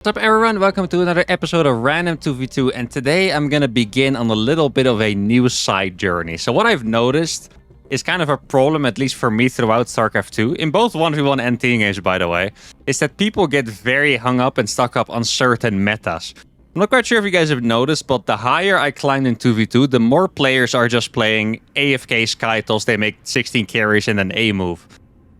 What's up everyone, welcome to another episode of Random 2v2, and today I'm gonna begin on a little bit of a new side journey. So what I've noticed is kind of a problem, at least for me throughout StarCraft 2, in both 1v1 and team games by the way, is that people get very hung up and stuck up on certain metas. I'm not quite sure if you guys have noticed, but the higher I climb in 2v2, the more players are just playing AFK Skytles. They make 16 carries and an A move.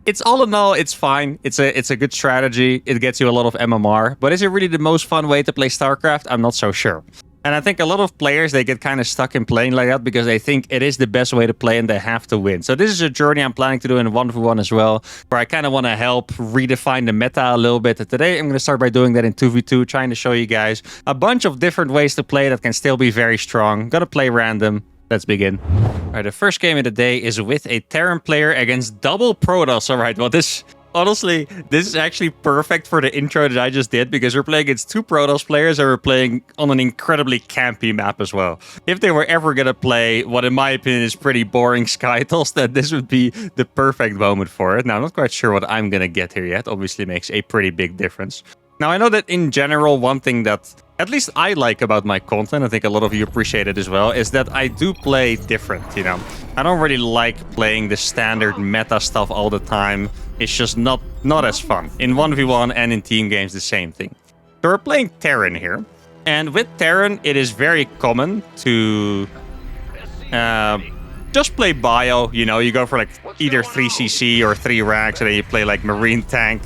It's all in all, it's fine. It's a good strategy. It gets you a lot of MMR. But is it really the most fun way to play StarCraft? I'm not so sure. And I think a lot of players, they get kind of stuck in playing like that because they think it is the best way to play and they have to win. So this is a journey I'm planning to do in 1v1 as well, where I kind of want to help redefine the meta a little bit. And today I'm going to start by doing that in 2v2, trying to show you guys a bunch of different ways to play that can still be very strong. Gonna play random. Let's begin. All right, the first game of the day is with a Terran player against double Protoss. All right, well, honestly, this is actually perfect for the intro that I just did because we're playing against two Protoss players and we're playing on an incredibly campy map as well. If they were ever going to play what, in my opinion, is pretty boring Skytles, then this would be the perfect moment for it. Now, I'm not quite sure what I'm going to get here yet. Obviously, makes a pretty big difference. Now, I know that in general, one thing that at least I like about my content, I think a lot of you appreciate it as well, is that I do play different, you know. I don't really like playing the standard meta stuff all the time. It's just not as fun. In 1v1 and in team games, the same thing. So we're playing Terran here. And with Terran, it is very common to just play bio. You know, you go for like either 3cc or 3 racks, and then you play like Marine Tank.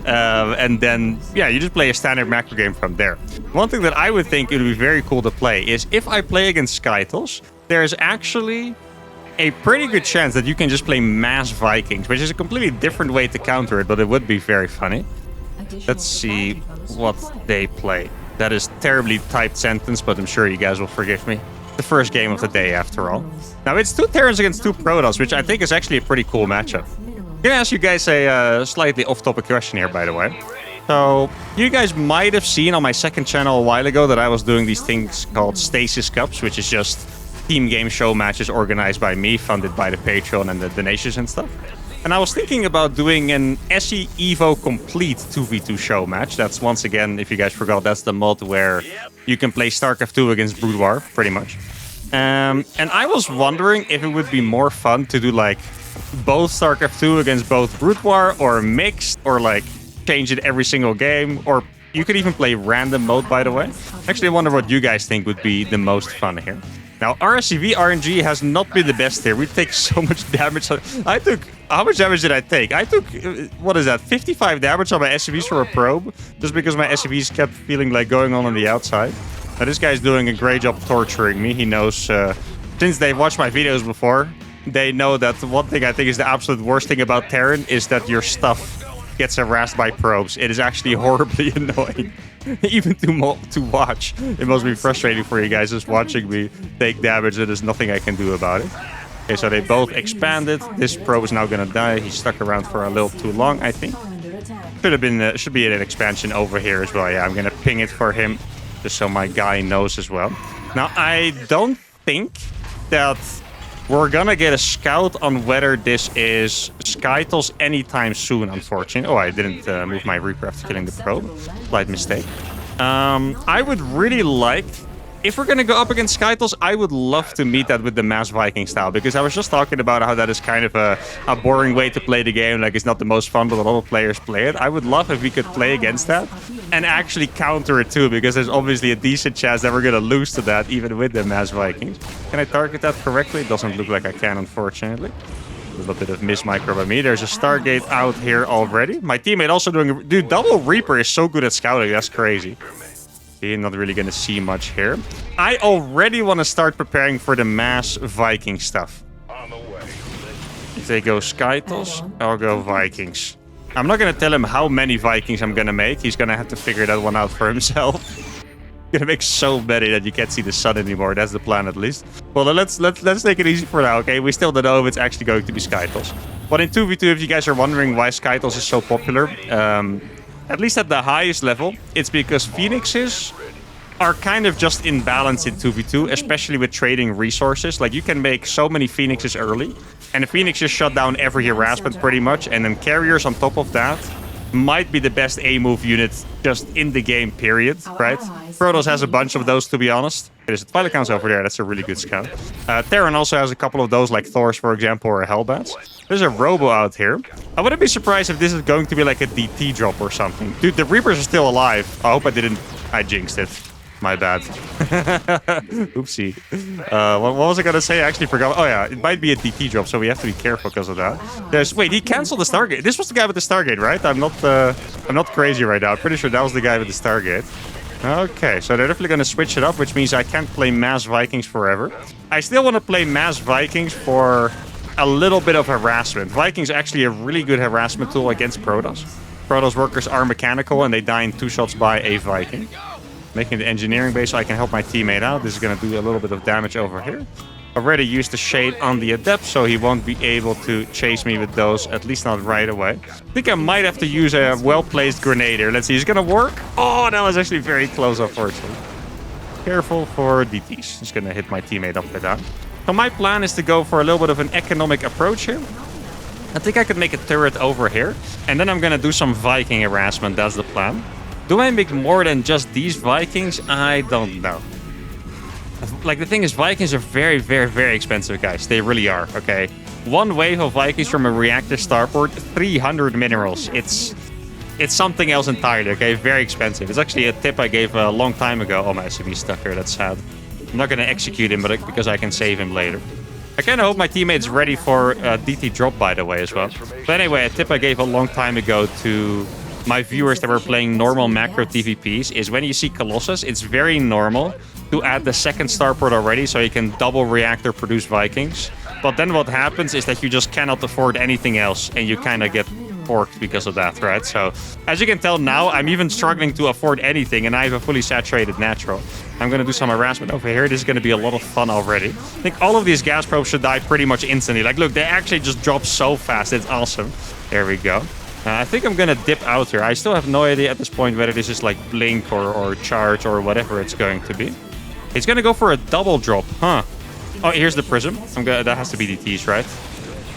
And then, yeah, you just play a standard macro game from there. One thing that I would think it would be very cool to play is if I play against Skytles, there's actually a pretty good chance that you can just play mass Vikings, which is a completely different way to counter it, but it would be very funny. Let's see what they play. That is terribly typed sentence, but I'm sure you guys will forgive me. The first game of the day, after all. Now, it's two Terrans against two Protoss, which I think is actually a pretty cool matchup. I'm gonna ask you guys a slightly off-topic question here, by the way. So, you guys might have seen on my second channel a while ago that I was doing these things called Stasis Cups, which is just team game show matches organized by me, funded by the Patreon and the donations and stuff. And I was thinking about doing an SE Evo Complete 2v2 show match. That's, once again, if you guys forgot, that's the mod where you can play StarCraft 2 against Brood War, pretty much. And I was wondering if it would be more fun to do, like, both StarCraft 2 against both Brood War, or mixed, or like change it every single game, or you could even play random mode, by the way. Actually, I wonder what you guys think would be the most fun here. Now, RSCV RNG has not been the best here. We take so much damage. How much damage did I take? I took, what is that, 55 damage on my SCVs for a probe, just because my SCVs kept feeling like going on the outside. Now, this guy's doing a great job torturing me. He knows, since they've watched my videos before, they know that one thing I think is the absolute worst thing about Terran is that your stuff gets harassed by probes. It is actually horribly annoying. Even to watch. It must be frustrating for you guys just watching me take damage. There's nothing I can do about it. Okay, so they both expanded. This probe is now gonna die. He stuck around for a little too long, I think. Should be an expansion over here as well. Yeah, I'm gonna ping it for him just so my guy knows as well. Now, I don't think that we're gonna get a scout on whether this is Skytles anytime soon, unfortunately. Oh, I didn't move my Reaper after killing the probe. Slight mistake. I would really like, if we're gonna go up against Skytles, I would love to meet that with the Mass Viking style, because I was just talking about how that is kind of a boring way to play the game. Like, it's not the most fun, but a lot of players play it. I would love if we could play against that and actually counter it too, because there's obviously a decent chance that we're gonna lose to that, even with the Mass Vikings. Can I target that correctly? It doesn't look like I can, unfortunately. A little bit of miss micro by me. There's a Stargate out here already. My teammate also doing... Dude, double Reaper is so good at scouting. That's crazy. You're not really going to see much here. I already want to start preparing for the Mass Viking stuff. If they go Skytles, I'll go Vikings. I'm not going to tell him how many Vikings I'm going to make. He's going to have to figure that one out for himself. Going to make so many that you can't see the sun anymore. That's the plan, at least. Well, let's take it easy for now, okay? We still don't know if it's actually going to be Skytles. But in 2v2, if you guys are wondering why Skytles is so popular, at least at the highest level, it's because Phoenixes are kind of just in balance in 2v2, especially with trading resources. Like, you can make so many Phoenixes early, and the Phoenixes shut down every harassment pretty much, and then carriers on top of that might be the best A move unit just in the game, period, right? Protoss has a bunch of those, to be honest. There's a Twilight Council over there. That's a really good scout. Terran also has a couple of those, like Thor's, for example, or Hellbats. There's a Robo out here. I wouldn't be surprised if this is going to be like a DT drop or something. Dude, the Reapers are still alive. I hope I jinxed it. My bad. Oopsie. What was I gonna say? I actually forgot. Oh yeah, it might be a DT drop, so we have to be careful because of that. Wait, he canceled the Stargate. This was the guy with the Stargate, right? I'm not crazy right now. I'm pretty sure that was the guy with the Stargate. Okay, so they're definitely gonna switch it up, which means I can't play Mass Vikings forever. I still want to play Mass Vikings for a little bit of harassment. Vikings are actually a really good harassment tool against Protoss. Protoss workers are mechanical and they die in 2 shots by a Viking. Making the engineering base so I can help my teammate out. This is going to do a little bit of damage over here. Already used the shade on the adept, so he won't be able to chase me with those, at least not right away. I think I might have to use a well-placed grenade here. Let's see, is it going to work? Oh, that was actually very close, unfortunately. Careful for DTs. Just going to hit my teammate up with that. So my plan is to go for a little bit of an economic approach here. I think I could make a turret over here, and then I'm going to do some Viking harassment. That's the plan. Do I make more than just these Vikings? I don't know. Like, the thing is, Vikings are very, very, very expensive, guys. They really are, okay? One wave of Vikings from a reactor starport, 300 minerals. It's something else entirely, okay? Very expensive. It's actually a tip I gave a long time ago. Oh, my SCV is stuck here. That's sad. I'm not going to execute him, but because I can save him later. I kind of hope my teammate's ready for DT drop, by the way, as well. But anyway, a tip I gave a long time ago to my viewers that were playing normal macro TVPs is when you see Colossus, it's very normal to add the second starport already so you can double reactor produce Vikings. But then what happens is that you just cannot afford anything else and you kind of get porked because of that, right? So as you can tell now, I'm even struggling to afford anything and I have a fully saturated natural. I'm going to do some harassment over here. This is going to be a lot of fun already. I think all of these gas probes should die pretty much instantly. Like, look, they actually just drop so fast. It's awesome. There we go. I think I'm going to dip out here. I still have no idea at this point whether this is like blink or charge or whatever it's going to be. It's going to go for a double drop, huh? Oh, here's the prism. That has to be DTs, right?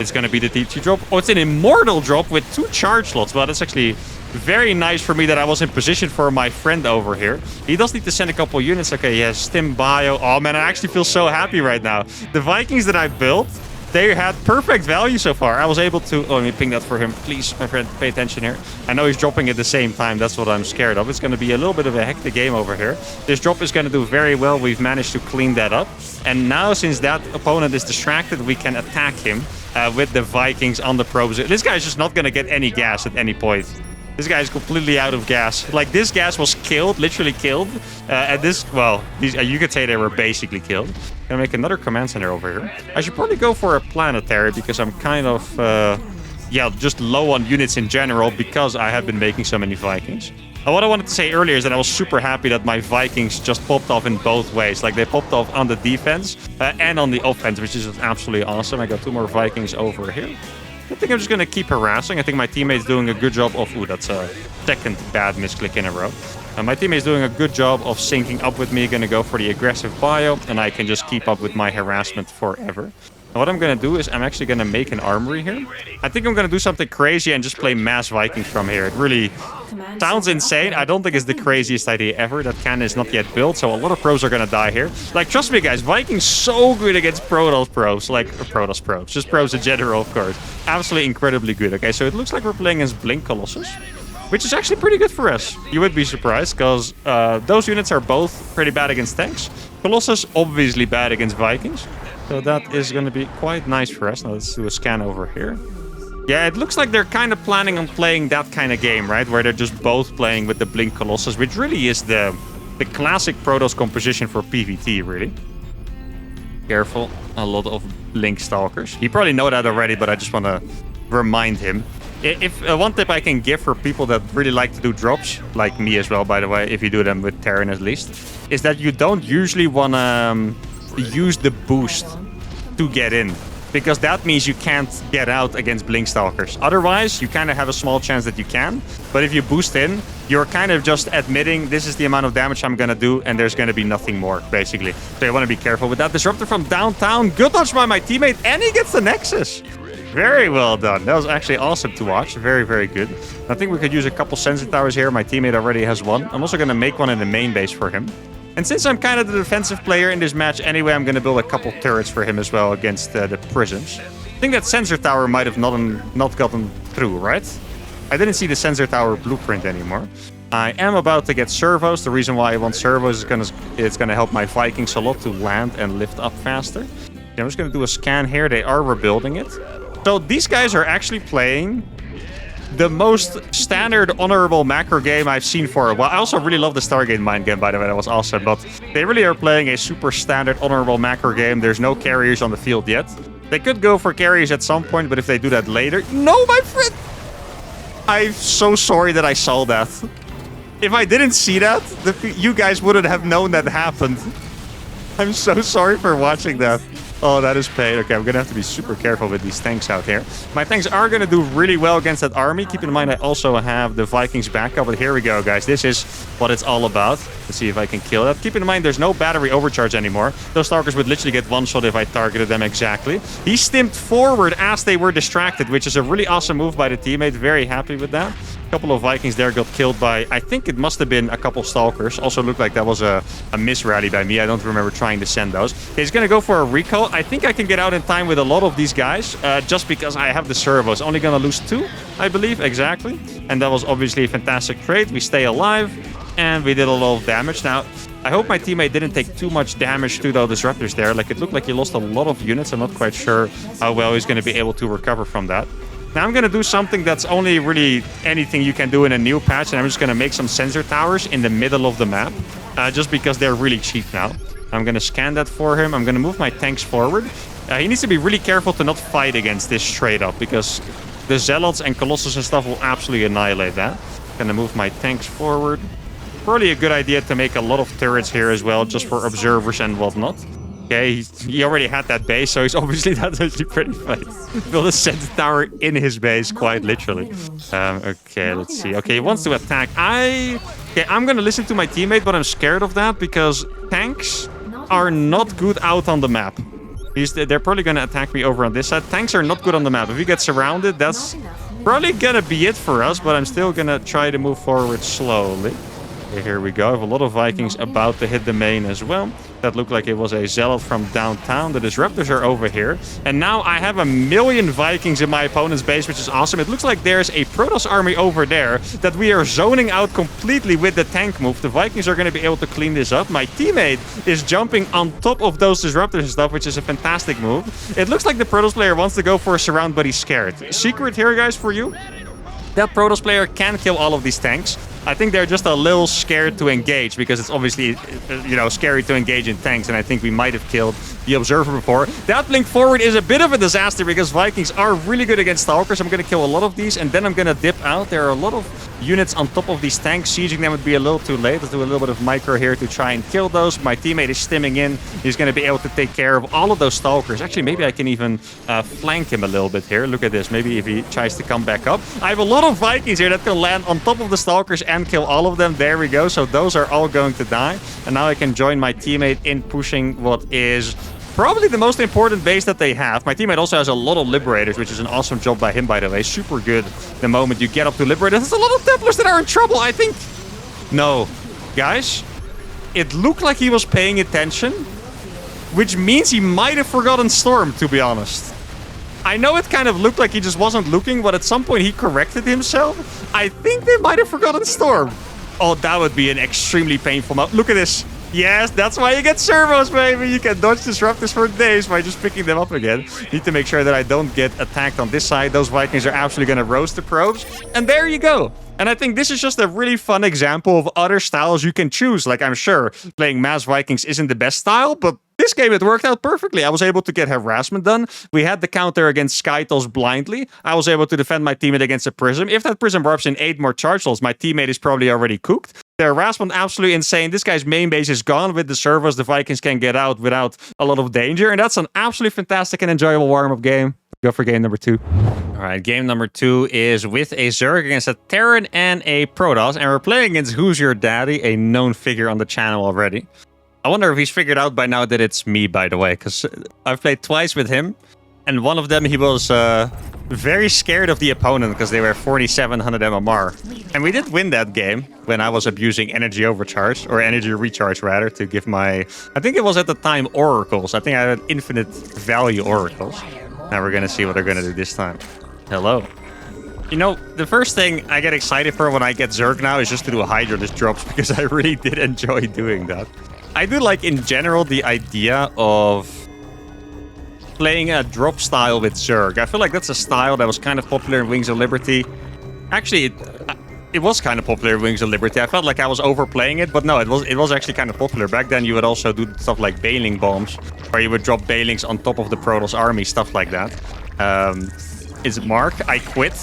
It's going to be the DT drop. Oh, it's an immortal drop with 2 charge slots. Well, that's actually very nice for me that I was in position for my friend over here. He does need to send a couple units. Okay, he has Stim Bio. Oh, man, I actually feel so happy right now. The Vikings that I built, they had perfect value so far. I was able to... Oh, let me ping that for him. Please, my friend, pay attention here. I know he's dropping at the same time. That's what I'm scared of. It's going to be a little bit of a hectic game over here. This drop is going to do very well. We've managed to clean that up. And now, since that opponent is distracted, we can attack him with the Vikings on the probes. This guy's just not going to get any gas at any point. This guy is completely out of gas. Like, this gas was killed, literally killed. And this, well, you could say they were basically killed. Gonna make another command center over here. I should probably go for a planetary because I'm kind of, yeah, just low on units in general because I have been making so many Vikings. What I wanted to say earlier is that I was super happy that my Vikings just popped off in both ways. Like, they popped off on the defense and on the offense, which is absolutely awesome. I got 2 more Vikings over here. I think I'm just going to keep harassing. I think my teammate's doing a good job of... Ooh, that's a second bad misclick in a row. My teammate's doing a good job of syncing up with me. Going to go for the aggressive bio, and I can just keep up with my harassment forever. And what I'm going to do is I'm actually going to make an armory here. I think I'm going to do something crazy and just play mass Vikings from here. It really sounds insane. I don't think it's the craziest idea ever. That cannon is not yet built, so a lot of pros are going to die here. Like, trust me, guys, Vikings so good against Protoss pros. Like, Protoss pros. Just pros in general, of course. Absolutely incredibly good. Okay, so it looks like we're playing as Blink Colossus, which is actually pretty good for us. You would be surprised, because those units are both pretty bad against tanks. Colossus, obviously bad against Vikings. So that is going to be quite nice for us. Now let's do a scan over here. Yeah, it looks like they're kind of planning on playing that kind of game, right? Where they're just both playing with the Blink Colossus, which really is the classic Protoss composition for PvT, really. Careful, a lot of Blink Stalkers. You probably know that already, but I just want to remind him. If one tip I can give for people that really like to do drops, like me as well, by the way, if you do them with Terran at least, is that you don't usually want to use the boost to get in, because that means you can't get out against Blink Stalkers. Otherwise, you kind of have a small chance that you can, but if you boost in, you're kind of just admitting this is the amount of damage I'm gonna do, and there's gonna be nothing more, basically. So you want to be careful with that. Disruptor from downtown. Good dodge by my teammate, and he gets the Nexus. Very well done. That was actually awesome to watch. Very, very good. I think we could use a couple sensor towers here. My teammate already has one. I'm also going to make one in the main base for him. And since I'm kind of the defensive player in this match anyway, I'm going to build a couple turrets for him as well against the prisms. I think that sensor tower might have not gotten through, right? I didn't see the sensor tower blueprint anymore. I am about to get servos. The reason why I want servos is it's gonna help my Vikings a lot to land and lift up faster. Okay, I'm just gonna do a scan here. They are rebuilding it. So these guys are actually playing the most standard honorable macro game I've seen for a while. I also really love the Stargate Mine game, by the way. That was awesome. But they really are playing a super standard honorable macro game. There's no carriers on the field yet. They could go for carriers at some point, but if they do that later... No, my friend! I'm so sorry that I saw that. If I didn't see that, you guys wouldn't have known that happened. I'm so sorry for watching that. Oh, that is pain. Okay, I'm going to have to be super careful with these tanks out here. My tanks are going to do really well against that army. Keep in mind, I also have the Vikings backup. But here we go, guys. This is what it's all about. Let's see if I can kill that. Keep in mind, there's no battery overcharge anymore. Those stalkers would literally get one shot if I targeted them exactly. He stimped forward as they were distracted, which is a really awesome move by the teammate. Very happy with that. A couple of Vikings there got killed by, I think it must have been a couple stalkers. Also looked like that was a miss rally by me. I don't remember trying to send those. Okay, he's going to go for a recall. I think I can get out in time with a lot of these guys, just because I have the servos. Only going to lose 2, I believe, exactly. And that was obviously a fantastic trade. We stay alive, and we did a lot of damage. Now, I hope my teammate didn't take too much damage to those disruptors there. Like, it looked like he lost a lot of units. I'm not quite sure how well he's going to be able to recover from that. Now I'm going to do something that's only really anything you can do in a new patch, and I'm just going to make some sensor towers in the middle of the map, just because they're really cheap now. I'm going to scan that for him. I'm going to move my tanks forward. He needs to be really careful to not fight against this straight up, because the Zealots and Colossus and stuff will absolutely annihilate that. I'm going to move my tanks forward. Probably a good idea to make a lot of turrets here as well, just for observers and whatnot. Okay, he already had that base, so he's obviously not actually pretty funny. Build a sensor tower in his base, quite literally. Okay, let's see. Okay, he wants to attack. Okay, I'm gonna listen to my teammate, but I'm scared of that because tanks are not good out on the map. They're probably gonna attack me over on this side. Tanks are not good on the map. If we get surrounded, that's probably gonna be it for us, but I'm still gonna try to move forward slowly. Okay, here we go. I have a lot of Vikings about to hit the main as well. That looked like it was a Zealot from downtown. The disruptors are over here. And now I have 1,000,000 Vikings in my opponent's base, which is awesome. It looks like there's a Protoss army over there that we are zoning out completely with the tank move. The Vikings are going to be able to clean this up. My teammate is jumping on top of those disruptors and stuff, which is a fantastic move. It looks like the Protoss player wants to go for a surround, but he's scared. Secret here, guys, for you. That Protoss player can kill all of these tanks. I think they're just a little scared to engage because it's obviously, you know, scary to engage in tanks. And I think we might have killed the Observer before. That blink forward is a bit of a disaster because Vikings are really good against Stalkers. I'm going to kill a lot of these and then I'm going to dip out. There are a lot of units on top of these tanks. Sieging them would be a little too late. Let's do a little bit of micro here to try and kill those. My teammate is stimming in. He's going to be able to take care of all of those Stalkers. Actually, maybe I can even flank him a little bit here. Look at this. Maybe if he tries to come back up. I have a lot of Vikings here that can land on top of the Stalkers and kill all of them. There we go. So those are all going to die. And now I can join my teammate in pushing what is probably the most important base that they have. My teammate also has a lot of Liberators, which is an awesome job by him, by the way. Super good the moment you get up to Liberators. There's a lot of Templars that are in trouble, I think. No. Guys, it looked like he was paying attention, which means he might have forgotten Storm, to be honest. I know it kind of looked like he just wasn't looking, but at some point he corrected himself. I think they might have forgotten Storm. Oh, that would be an extremely painful moment. Look at this. Yes, that's why you get servos, baby. You can dodge disruptors for days by just picking them up again. Need to make sure that I don't get attacked on this side. Those Vikings are absolutely going to roast the probes. And there you go. And I think this is just a really fun example of other styles you can choose. Like, I'm sure playing Mass Vikings isn't the best style, but this game, it worked out perfectly. I was able to get harassment done. We had the counter against Skytles blindly. I was able to defend my teammate against a Prism. If that Prism warps in 8 more charge cells, my teammate is probably already cooked. The harassment, absolutely insane. This guy's main base is gone with the servos. The Vikings can get out without a lot of danger. And that's an absolutely fantastic and enjoyable warm-up game. Go for game number 2. All right, game number 2 is with a Zerg against a Terran and a Protoss. And we're playing against Who's Your Daddy, a known figure on the channel already. I wonder if he's figured out by now that it's me, by the way, because I've played twice with him. And one of them, he was very scared of the opponent because they were 4700 MMR. And we did win that game when I was abusing energy overcharge, or energy recharge rather, to give my... I think it was at the time oracles. I think I had infinite value oracles. Now we're going to see what they're going to do this time. Hello. You know, the first thing I get excited for when I get Zerg now is just to do Hydralisk drops, because I really did enjoy doing that. I do like, in general, the idea of playing a drop style with Zerg. I feel like that's a style that was kind of popular in Wings of Liberty. Actually, it was kind of popular in Wings of Liberty. I felt like I was overplaying it, but no, it was actually kind of popular. Back then, you would also do stuff like Bailing Bombs, where you would drop Bailings on top of the Protoss army, stuff like that. Is it Mark? I quit.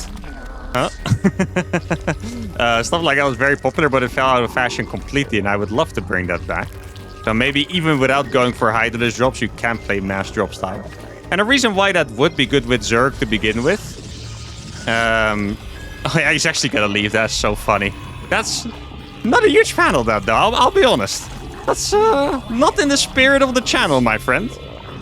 Huh? Stuff like that was very popular, but it fell out of fashion completely, and I would love to bring that back. So maybe even without going for Hydralisk drops, you can play mass drop style. And the reason why that would be good with Zerg to begin with... oh yeah, he's actually gonna leave. That's so funny. That's not a huge fan of that, though. I'll be honest. That's not in the spirit of the channel, my friend.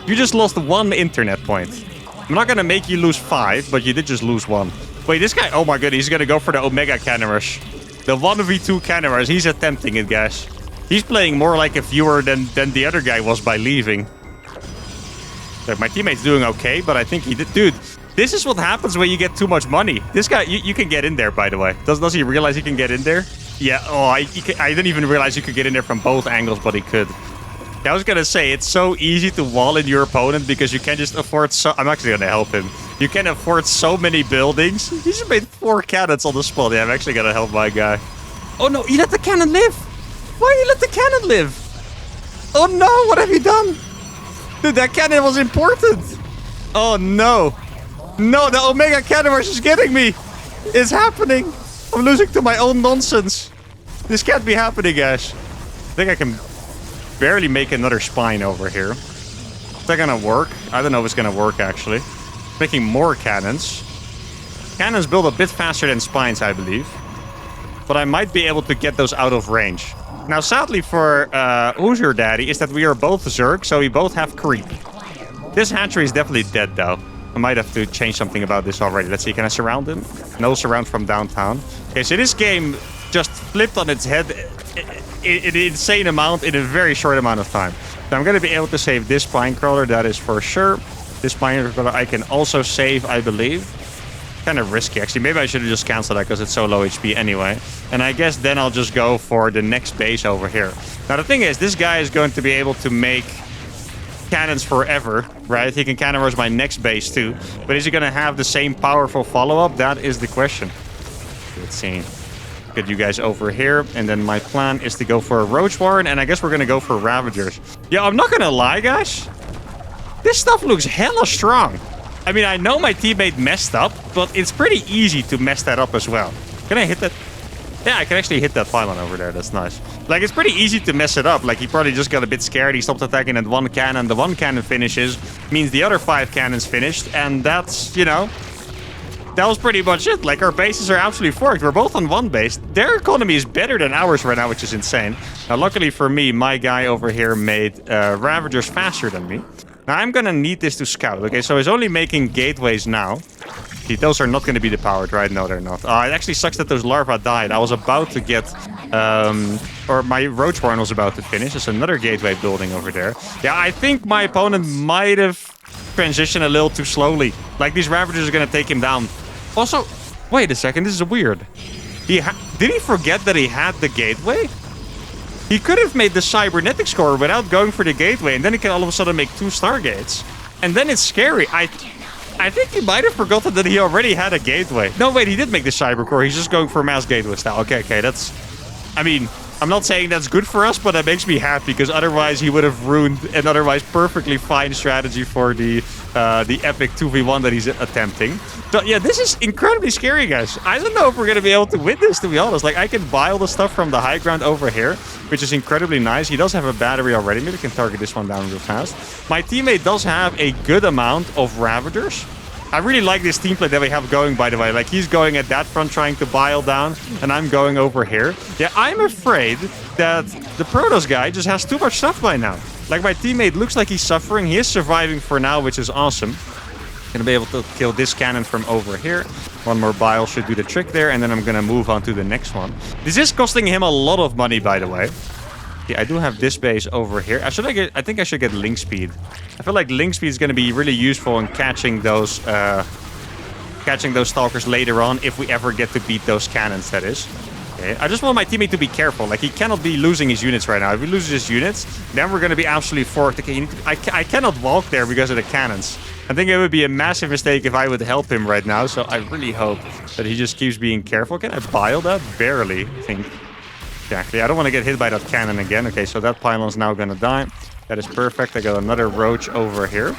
You just lost 1 internet point. I'm not gonna make you lose 5, but you did just lose 1. Wait, this guy... Oh my god, he's gonna go for the Omega Cannon Rush. The 1v2 Cannon Rush. He's attempting it, guys. He's playing more like a viewer than the other guy was by leaving. Like, my teammate's doing okay, but I think he did... Dude, this is what happens when you get too much money. This guy... You can get in there, by the way. Does he realize he can get in there? Yeah, oh, I didn't even realize you could get in there from both angles, but he could. I was gonna say, it's so easy to wall in your opponent because you can just afford so... I'm actually gonna help him. You can afford so many buildings. He just made 4 cannons on the spot. Yeah, I'm actually gonna help my guy. Oh no, you let the cannon live! Why you let the cannon live? Oh no, what have you done? Dude, that cannon was important. Oh no. No, the Omega Cannon Rush is getting me. It's happening. I'm losing to my own nonsense. This can't be happening, guys. I think I can barely make another spine over here. Is that gonna work? I don't know if it's gonna work, actually. Making more cannons. Cannons build a bit faster than spines, I believe. But I might be able to get those out of range. Now, sadly for Who's Your Daddy is that we are both Zerg, so we both have creep. This hatchery is definitely dead, though. I might have to change something about this already. Let's see, can I surround him? No surround from downtown. Okay, so this game just flipped on its head an insane amount in a very short amount of time. So I'm going to be able to save this spine crawler, that is for sure. This spine crawler I can also save, I believe. Kind of risky, actually. Maybe I should have just canceled that because it's so low HP anyway. And I guess then I'll just go for the next base over here. Now, the thing is, this guy is going to be able to make cannons forever, right? He can cannon rush my next base too. But is he going to have the same powerful follow-up? That is the question. Let's see. Get you guys over here. And then my plan is to go for a Roach Warren. And I guess we're going to go for Ravagers. Yeah, I'm not going to lie, guys. This stuff looks hella strong. I mean, I know my teammate messed up, but it's pretty easy to mess that up as well. Can I hit that? Yeah, I can actually hit that pylon over there. That's nice. Like, it's pretty easy to mess it up. Like, he probably just got a bit scared. He stopped attacking at 1 cannon. The 1 cannon finishes, means the other 5 cannons finished. And that's, you know, that was pretty much it. Like, our bases are absolutely forked. We're both on 1 base. Their economy is better than ours right now, which is insane. Now, luckily for me, my guy over here made Ravagers faster than me. Now, I'm going to need this to scout. Okay, so he's only making gateways now. See, those are not going to be depowered, right? No, they're not. It actually sucks that those larvae died. I was about to get... or my Roach Warren was about to finish. There's another gateway building over there. Yeah, I think my opponent might have transitioned a little too slowly. Like, these Ravagers are going to take him down. Also, wait a second. This is weird. Did he forget that he had the gateway? He could have made the cybernetics core without going for the gateway, and then he can all of a sudden make 2 stargates. And then it's scary. I think he might have forgotten that he already had a gateway. No, wait, he did make the cyber core. He's just going for mass gateway style. Okay, that's... I mean, I'm not saying that's good for us, but that makes me happy, because otherwise he would have ruined an otherwise perfectly fine strategy for the epic 2v1 that he's attempting. So, yeah, this is incredibly scary, guys. I don't know if we're going to be able to win this, to be honest. Like, I can buy all the stuff from the high ground over here, which is incredibly nice. He does have a battery already. Maybe we can target this one down real fast. My teammate does have a good amount of Ravagers. I really like this team play that we have going, by the way. Like, he's going at that front trying to bile down, and I'm going over here. Yeah, I'm afraid that the Protoss guy just has too much stuff by now. Like, my teammate looks like he's suffering. He is surviving for now, which is awesome. Gonna be able to kill this cannon from over here. One more bile should do the trick there, and then I'm gonna move on to the next one. This is costing him a lot of money, by the way. Yeah, I do have this base over here. I think I should get link speed. I feel like link speed is gonna be really useful in catching those stalkers later on if we ever get to beat those cannons, that is. Okay. I just want my teammate to be careful. Like, he cannot be losing his units right now. If he loses his units, then we're going to be absolutely forked. Okay, I cannot walk there because of the cannons. I think it would be a massive mistake if I would help him right now. So I really hope that he just keeps being careful. Can I bile that? Barely, I think. Exactly. I don't want to get hit by that cannon again. Okay, so that pylon's now going to die. That is perfect. I got another roach over here.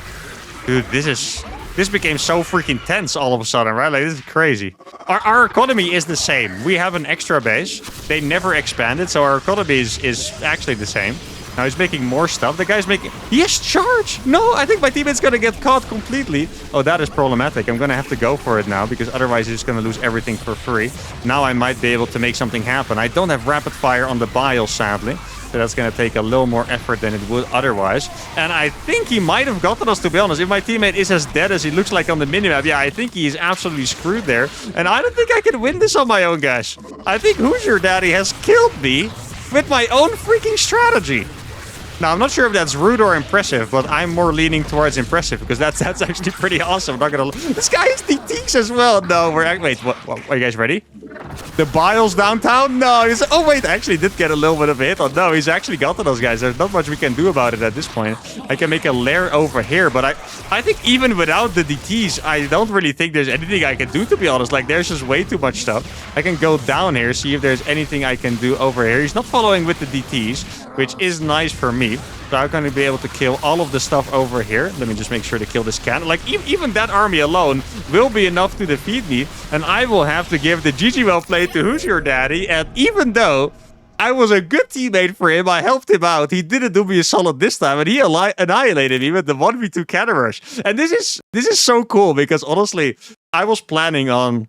Dude, this became so freaking tense all of a sudden, right? Like, this is crazy. Our economy is the same. We have an extra base. They never expanded, so our economy is actually the same. Now he's making more stuff. The guy's making... He has charge! No, I think my teammate's gonna get caught completely. Oh, that is problematic. I'm gonna have to go for it now, because otherwise he's gonna lose everything for free. Now I might be able to make something happen. I don't have rapid fire on the bile, sadly. So that's going to take a little more effort than it would otherwise. And I think he might have gotten us, to be honest. If my teammate is as dead as he looks like on the minimap, yeah, I think he is absolutely screwed there. And I don't think I can win this on my own, guys. I think Who's Your Daddy has killed me with my own freaking strategy. Now, I'm not sure if that's rude or impressive, but I'm more leaning towards impressive because that's actually pretty awesome. I'm not gonna... This guy has DTs as well. No, wait, what, are you guys ready? The biles downtown? No, oh wait, I actually did get a little bit of a hit on. No, he's actually got to those guys. There's not much we can do about it at this point. I can make a lair over here, but I think even without the DTs, I don't really think there's anything I can do, to be honest. Like, there's just way too much stuff. I can go down here, see if there's anything I can do over here. He's not following with the DTs, which is nice for me. So I'm going to be able to kill all of the stuff over here. Let me just make sure to kill this cannon. Like, even that army alone will be enough to defeat me. And I will have to give the GG well played to Who's Your Daddy. And even though I was a good teammate for him, I helped him out, he didn't do me a solid this time. And he annihilated me with the 1v2 cannon rush. And this is so cool because, honestly, I was planning on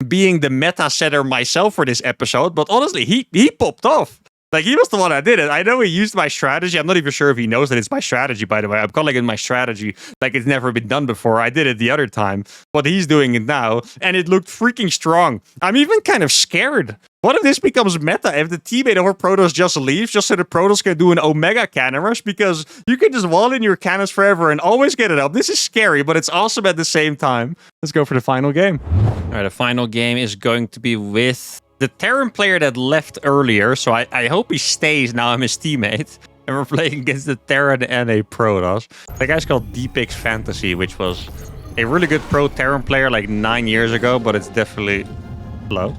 being the meta setter myself for this episode. But honestly, he popped off. Like, he was the one that did it. I know he used my strategy. I'm not even sure if he knows that it's my strategy, by the way. I'm calling it my strategy like it's never been done before. I did it the other time, but he's doing it now, and it looked freaking strong. I'm even kind of scared. What if this becomes meta? If the teammate over Protoss just leaves, just so the Protoss can do an Omega cannon rush, because you can just wall in your cannons forever and always get it up. This is scary, but it's awesome at the same time. Let's go for the final game. All right, the final game is going to be with the Terran player that left earlier, so I hope he stays now. I'm his teammate. And we're playing against the Terran and a Protoss. That guy's called Deepix Fantasy, which was a really good pro Terran player like 9 years ago, but it's definitely... Hello?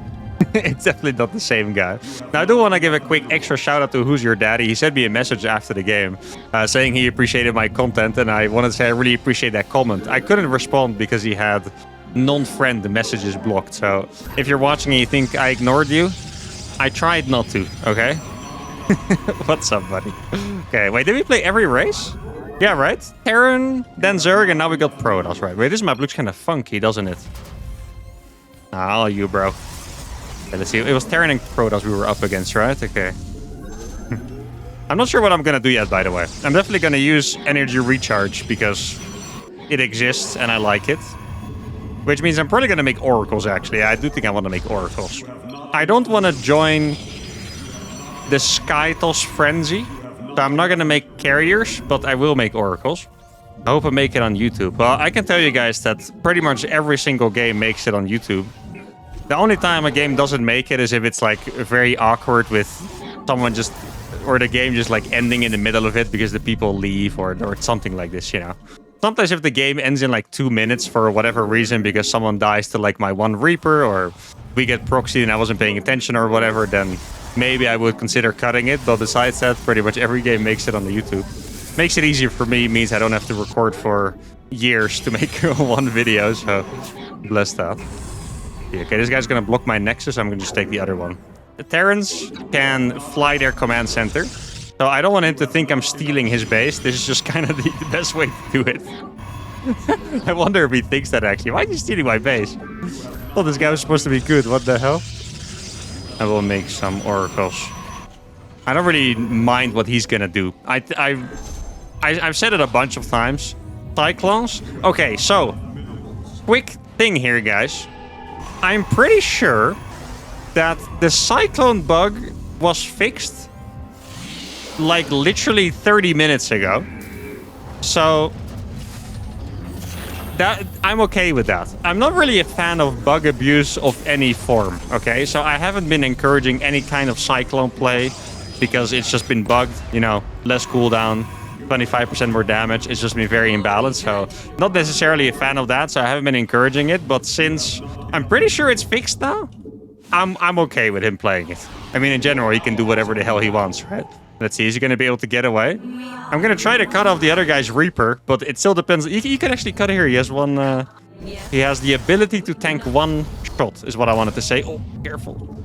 It's definitely not the same guy. Now, I do want to give a quick extra shout out to Who's Your Daddy. He sent me a message after the game saying he appreciated my content, and I wanted to say I really appreciate that comment. I couldn't respond because he had non-friend messages blocked. So if you're watching and you think I ignored you, I tried not to, okay? What's up, buddy? Okay, wait, did we play every race? Yeah, right? Terran, then Zerg, and now we got Protoss, right? Wait, this map looks kind of funky, doesn't it? Ah, all you, bro. Okay, let's see. It was Terran and Protoss we were up against, right? Okay. I'm not sure what I'm gonna do yet, by the way. I'm definitely gonna use energy recharge because it exists and I like it. Which means I'm probably going to make oracles, actually. I do think I want to make oracles. I don't want to join the Skytoss frenzy. So I'm not going to make carriers, but I will make oracles. I hope I make it on YouTube. Well, I can tell you guys that pretty much every single game makes it on YouTube. The only time a game doesn't make it is if it's like very awkward with someone just... Or the game just like ending in the middle of it because the people leave or something like this, you know. Sometimes if the game ends in like 2 minutes for whatever reason because someone dies to like my one Reaper or we get proxied and I wasn't paying attention or whatever, then maybe I would consider cutting it. But besides that, pretty much every game makes it on the YouTube. Makes it easier for me, means I don't have to record for years to make one video, so bless that. Yeah, okay, this guy's gonna block my Nexus, I'm gonna just take the other one. The Terrans can fly their command center. So I don't want him to think I'm stealing his base. This is just kind of the best way to do it. I wonder if he thinks that actually. Why is he stealing my base? I thought this guy was supposed to be good. What the hell? I will make some oracles. I don't really mind what he's gonna do. I've said it a bunch of times. Cyclones? Okay, so quick thing here, guys. I'm pretty sure that the cyclone bug was fixed like literally 30 minutes ago. So that I'm okay with that. I'm not really a fan of bug abuse of any form, okay? So I haven't been encouraging any kind of cyclone play because it's just been bugged, you know, less cooldown, 25% more damage. It's just been very imbalanced. So not necessarily a fan of that. So I haven't been encouraging it. But since I'm pretty sure it's fixed now, I'm okay with him playing it. I mean, in general, he can do whatever the hell he wants, right? Let's see, is he going to be able to get away? I'm going to try to cut off the other guy's Reaper, but it still depends. He can actually cut here. He has one... he has the ability to tank one shot, is what I wanted to say. Oh, careful.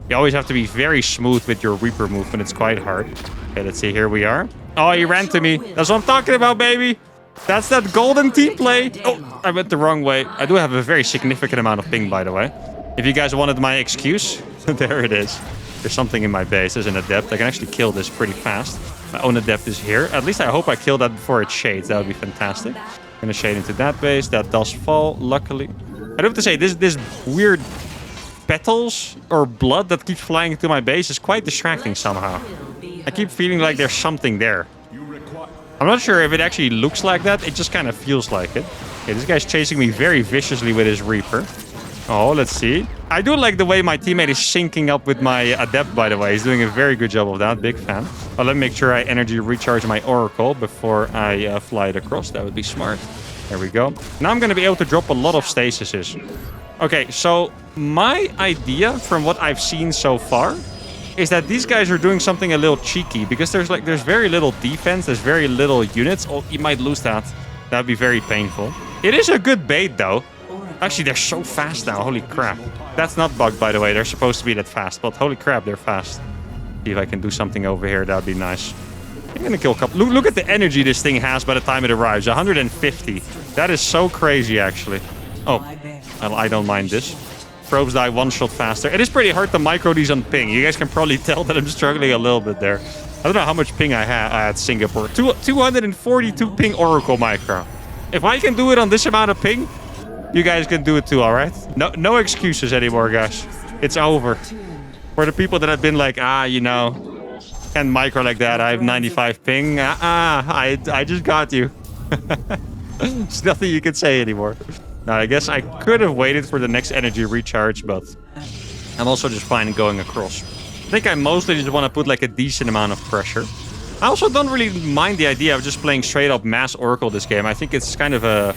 You always have to be very smooth with your Reaper movement. It's quite hard. Okay, let's see. Here we are. Oh, he ran to me. That's what I'm talking about, baby. That's that golden team play. Oh, I went the wrong way. I do have a very significant amount of ping, by the way. If you guys wanted my excuse, there it is. There's something in my base. There's an adept. I can actually kill this pretty fast. My own adept is here. At least I hope I kill that before it shades. That would be fantastic. I'm going to shade into that base. That does fall, luckily. I do have to say, this weird petals or blood that keeps flying into my base is quite distracting somehow. I keep feeling like there's something there. I'm not sure if it actually looks like that. It just kind of feels like it. Okay, this guy's chasing me very viciously with his Reaper. Oh, let's see. I do like the way my teammate is syncing up with my adept, by the way. He's doing a very good job of that. Big fan. Well, let me make sure I energy recharge my Oracle before I fly it across. That would be smart. There we go. Now I'm going to be able to drop a lot of stasises. Okay, so my idea from what I've seen so far is that these guys are doing something a little cheeky because there's very little defense. There's very little units. Oh, you might lose that. That would be very painful. It is a good bait, though. Actually, they're so fast now. Holy crap. That's not bugged, by the way. They're supposed to be that fast, but holy crap, they're fast. See if I can do something over here. That would be nice. I'm going to kill a couple. Look at the energy this thing has by the time it arrives. 150. That is so crazy, actually. Oh, well, I don't mind this. Probes die one shot faster. It is pretty hard to micro these on ping. You guys can probably tell that I'm struggling a little bit there. I don't know how much ping I had Singapore. 242 ping Oracle micro. If I can do it on this amount of ping, you guys can do it too, all right? No excuses anymore, guys. It's over. For the people that have been like, you know, can't micro like that. I have 95 ping. I just got you. There's nothing you can say anymore. Now, I guess I could have waited for the next energy recharge, but I'm also just fine going across. I think I mostly just want to put like a decent amount of pressure. I also don't really mind the idea of just playing straight up mass Oracle this game. I think it's kind of a...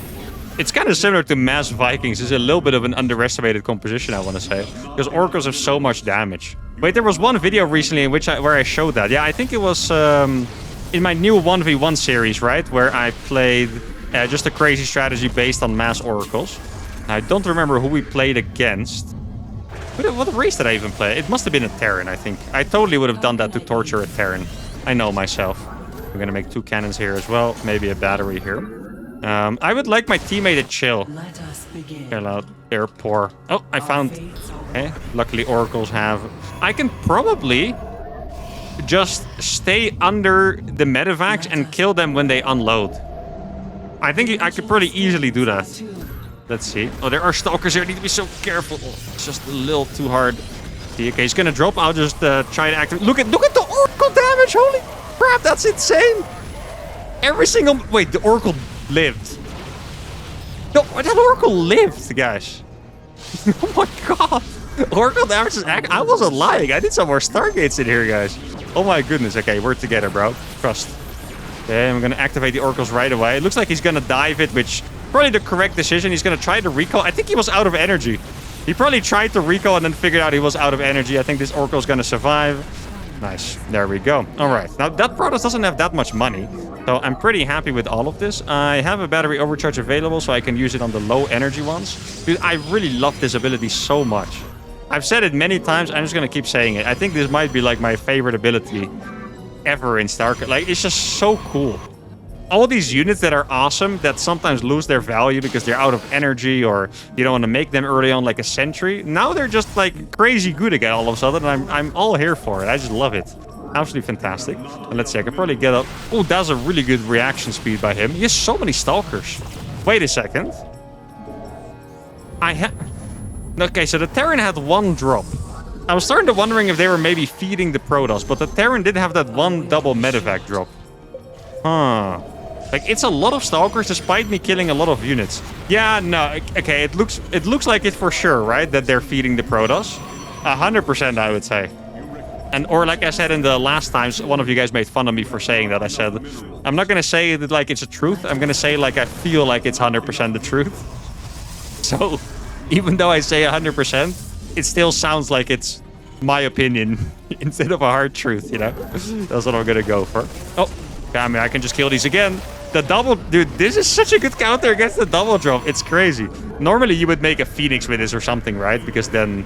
It's kind of similar to Mass Vikings. It's a little bit of an underestimated composition, I want to say. Because Oracles have so much damage. Wait, there was one video recently in where I showed that. Yeah, I think it was in my new 1v1 series, right? Where I played just a crazy strategy based on Mass Oracles. I don't remember who we played against. What race did I even play? It must have been a Terran, I think. I totally would have done that to torture a Terran. I know myself. We're going to make 2 cannons here as well. Maybe a battery here. I would like my teammate to chill. Chill out. They're poor. Oh, I found... Okay. Luckily, Oracles have... I can probably just stay under the medevacs and kill them when they unload. I think I could pretty easily do that. Let's see. Oh, there are stalkers here. I need to be so careful. Oh, it's just a little too hard. Okay, he's gonna drop. I'll just try to activate... Look at the Oracle damage! Holy crap, that's insane! Every single... Wait, the Oracle... lived. No, that Oracle lived, guys. Oh my god. Oracle damage is... I wasn't lying. I did some more Stargates in here, guys. Oh my goodness. Okay, we're together, bro. Trust. Okay, I'm going to activate the Oracles right away. It looks like he's going to dive it, which... Probably the correct decision. He's going to try to recall. I think he was out of energy. He probably tried to recall and then figured out he was out of energy. I think this Oracle's going to survive. Nice. There we go. All right. Now, that Protoss doesn't have that much money. So I'm pretty happy with all of this. I have a battery overcharge available, so I can use it on the low energy ones. Dude, I really love this ability so much. I've said it many times. I'm just going to keep saying it. I think this might be like my favorite ability ever in StarCraft. Like, it's just so cool. All these units that are awesome that sometimes lose their value because they're out of energy or you don't want to make them early on like a sentry. Now they're just like crazy good again all of a sudden. I'm all here for it. I just love it. Absolutely fantastic. And let's see, I can probably get up. Oh, that's a really good reaction speed by him. He has so many stalkers. Wait a second. Okay, so the Terran had one drop. I was starting to wondering if they were maybe feeding the Protoss, but the Terran did have that one double medevac drop. Huh. Like, it's a lot of Stalkers despite me killing a lot of units. Yeah, no, okay, it looks like it for sure, right? That they're feeding the Protoss. 100%, I would say. And, or like I said in the last times, one of you guys made fun of me for saying that. I said, I'm not going to say that like it's a truth. I'm going to say like I feel like it's 100% the truth. So, even though I say 100%, it still sounds like it's my opinion instead of a hard truth, you know? That's what I'm going to go for. Oh, I mean, I can just kill these again. The double... Dude, this is such a good counter against the double drop. It's crazy. Normally, you would make a Phoenix with this or something, right? Because then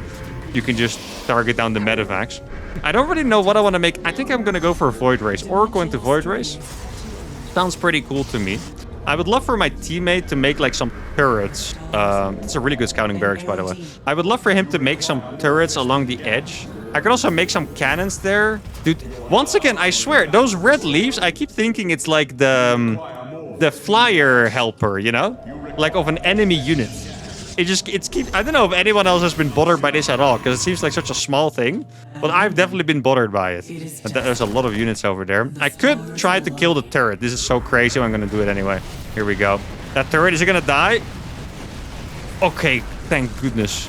you can just target down the medevacs. I don't really know what I want to make. I think I'm going to go for a Void Race or go into Void Race. Sounds pretty cool to me. I would love for my teammate to make like some turrets. It's a really good scouting barracks, by the way. I would love for him to make some turrets along the edge. I could also make some cannons there. Dude, once again, I swear, those red leaves, I keep thinking it's like the flyer helper, you know? Like of an enemy unit. I don't know if anyone else has been bothered by this at all, because it seems like such a small thing. But I've definitely been bothered by it. And there's a lot of units over there. I could try to kill the turret. This is so crazy. I'm going to do it anyway. Here we go. That turret, is it going to die? Okay, thank goodness.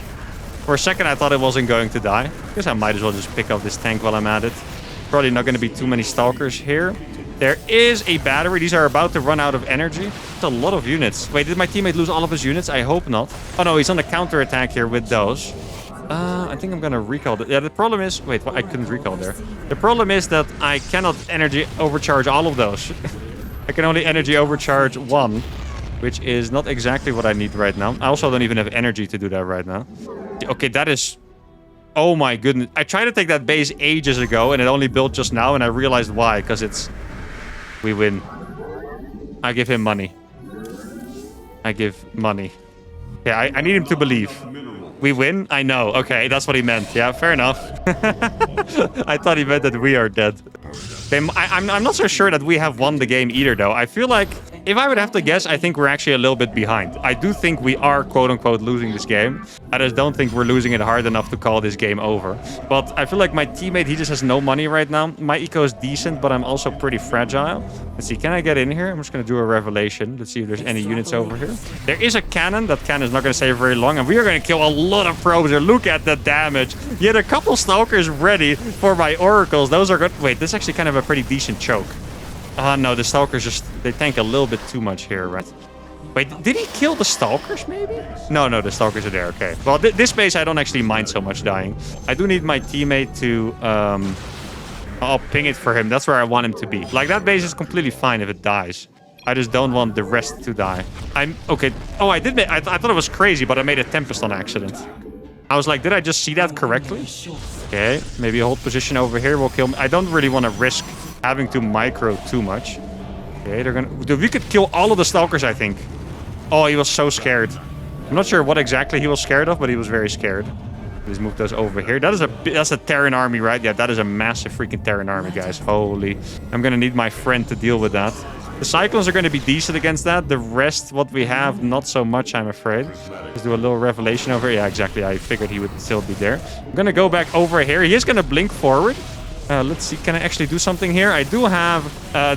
For a second, I thought it wasn't going to die. I guess I might as well just pick up this tank while I'm at it. Probably not going to be too many Stalkers here. There is a battery. These are about to run out of energy. It's a lot of units. Wait, did my teammate lose all of his units? I hope not. Oh, no, he's on the counter-attack here with those. I think I'm going to recall. Yeah, the problem is... Wait, I couldn't recall there. The problem is that I cannot energy overcharge all of those. I can only energy overcharge one, which is not exactly what I need right now. I also don't even have energy to do that right now. Okay, that is... Oh my goodness. I tried to take that base ages ago, and it only built just now, and I realized why. Because it's... We win. I give him money. I give money. Yeah, I need him to believe. We win? I know. Okay, that's what he meant. Yeah, fair enough. I thought he meant that we are dead. I'm not so sure that we have won the game either, though. I feel like, if I would have to guess, I think we're actually a little bit behind. I do think we are, quote-unquote, losing this game. I just don't think we're losing it hard enough to call this game over. But I feel like my teammate, he just has no money right now. My eco is decent, but I'm also pretty fragile. Let's see, can I get in here? I'm just going to do a revelation. Let's see if there's any units over here. There is a cannon. That cannon is not going to stay very long, and we are going to kill a lot of probes here. Look at the damage. Yet a couple Stalkers ready for my oracles. Those are good. Wait, this is actually kind of a pretty decent choke. No, the Stalkers just... They tank a little bit too much here, right? Wait, did he kill the Stalkers, maybe? No, the Stalkers are there, okay. Well, this base, I don't actually mind so much dying. I do need my teammate to... I'll ping it for him. That's where I want him to be. Like, that base is completely fine if it dies. I just don't want the rest to die. Okay. Oh, I did make... I thought it was crazy, but I made a Tempest on accident. I was like, did I just see that correctly? Okay, maybe hold position over here will kill me. I don't really want to risk having to micro too much. Okay, they're gonna... Dude, we could kill all of the Stalkers, I think. Oh, he was so scared. I'm not sure what exactly he was scared of, but he was very scared. Let's move those over here. That's a Terran army, right? Yeah, that is a massive freaking Terran army, guys. Holy. I'm gonna need my friend to deal with that. The Cyclones are going to be decent against that. The rest, what we have, not so much, I'm afraid. Let's do a little revelation over here. Yeah, exactly. I figured he would still be there. I'm going to go back over here. He is going to blink forward. Let's see. Can I actually do something here? I do have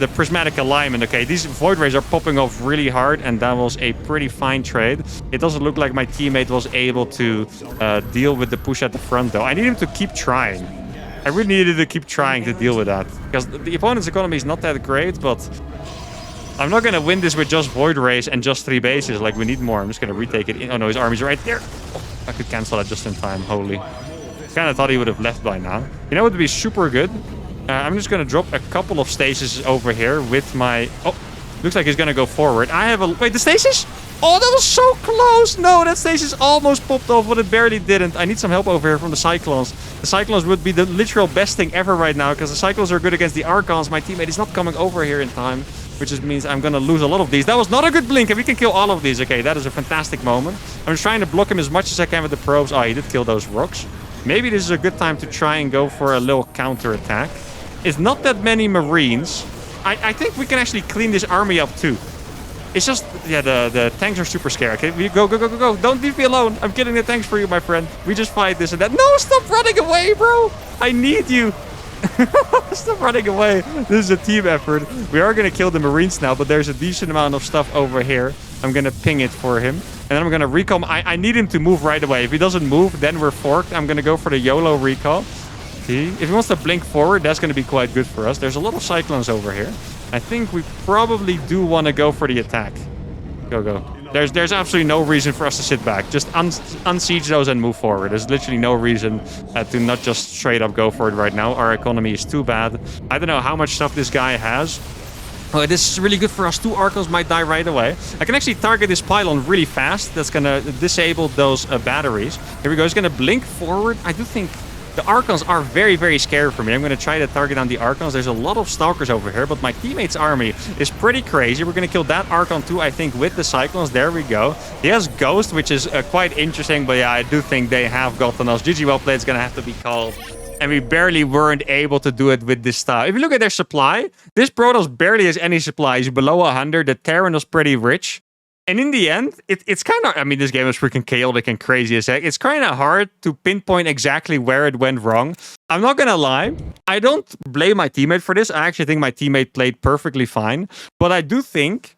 the prismatic alignment. Okay, these Void Rays are popping off really hard, and that was a pretty fine trade. It doesn't look like my teammate was able to deal with the push at the front, though. I need him to keep trying. I really needed to keep trying to deal with that. Because the opponent's economy is not that great, but... I'm not going to win this with just Void Rays and just 3 bases. Like, we need more. I'm just going to retake it. Oh, no, his army's right there. Oh, I could cancel that just in time. Holy. Kind of thought he would have left by now. You know what would be super good? I'm just going to drop a couple of stasis over here with my... Oh, looks like he's going to go forward. I have a... Wait, the stasis? Oh, that was so close. No, that stasis almost popped off, but it barely didn't. I need some help over here from the Cyclones. The Cyclones would be the literal best thing ever right now, because the Cyclones are good against the Archons. My teammate is not coming over here in time, which just means I'm going to lose a lot of these. That was not a good blink, and we can kill all of these. Okay, that is a fantastic moment. I'm just trying to block him as much as I can with the probes. Oh, he did kill those rocks. Maybe this is a good time to try and go for a little counter-attack. It's not that many Marines. I think we can actually clean this army up too. It's just, yeah, the tanks are super scary. Okay, we go, go, go, go, go. Don't leave me alone. I'm killing the tanks for you, my friend. We just fight this and that. No, stop running away, bro. I need you. Stop running away. This is a team effort. We are going to kill the Marines now, but there's a decent amount of stuff over here. I'm going to ping it for him. And then I'm going to recall. I need him to move right away. If he doesn't move, then we're forked. I'm going to go for the YOLO recall. See? If he wants to blink forward, that's going to be quite good for us. There's a lot of Cyclones over here. I think we probably do want to go for the attack. Go, go. There's absolutely no reason for us to sit back. Just unsiege those and move forward. There's literally no reason to not just straight up go for it right now. Our economy is too bad. I don't know how much stuff this guy has. Oh, this is really good for us. 2 Archons might die right away. I can actually target this pylon really fast. That's going to disable those batteries. Here we go. He's going to blink forward. I do think the Archons are very, very scary for me. I'm going to try to target on the Archons. There's a lot of Stalkers over here, but my teammate's army is pretty crazy. We're going to kill that Archon too, I think, with the Cyclones. There we go. He has Ghost, which is quite interesting, but yeah, I do think they have gotten us. GG well played. It's going to have to be called. And we barely weren't able to do it with this style. If you look at their supply, this Protoss barely has any supply. He's below 100. The Terran is pretty rich. And in the end, it's kind of... I mean, this game is freaking chaotic and crazy as heck. It's kind of hard to pinpoint exactly where it went wrong. I'm not going to lie. I don't blame my teammate for this. I actually think my teammate played perfectly fine. But I do think,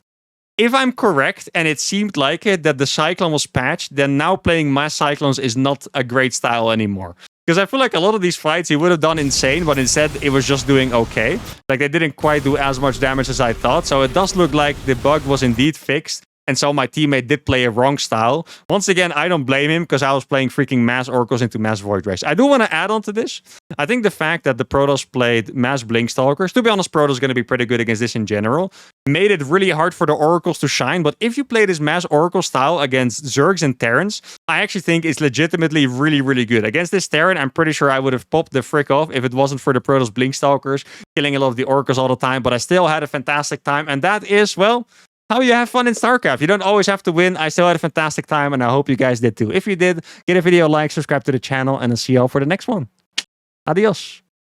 if I'm correct, and it seemed like it, that the Cyclone was patched, then now playing mass Cyclones is not a great style anymore. Because I feel like a lot of these fights he would have done insane, but instead it was just doing okay. Like, they didn't quite do as much damage as I thought. So it does look like the bug was indeed fixed. And so my teammate did play a wrong style. Once again, I don't blame him because I was playing freaking mass Oracles into mass Void Rays. I do want to add on to this. I think the fact that the Protoss played mass Blink Stalkers, to be honest, Protoss is going to be pretty good against this in general, made it really hard for the Oracles to shine. But if you play this mass Oracle style against Zergs and Terrans, I actually think it's legitimately really, really good. Against this Terran, I'm pretty sure I would have popped the frick off if it wasn't for the Protoss Blink Stalkers, killing a lot of the Oracles all the time. But I still had a fantastic time. And that is, well, how you have fun in StarCraft. You don't always have to win. I still had a fantastic time, and I hope you guys did too. If you did, give a video a like, subscribe to the channel, and I'll see you all for the next one. Adios.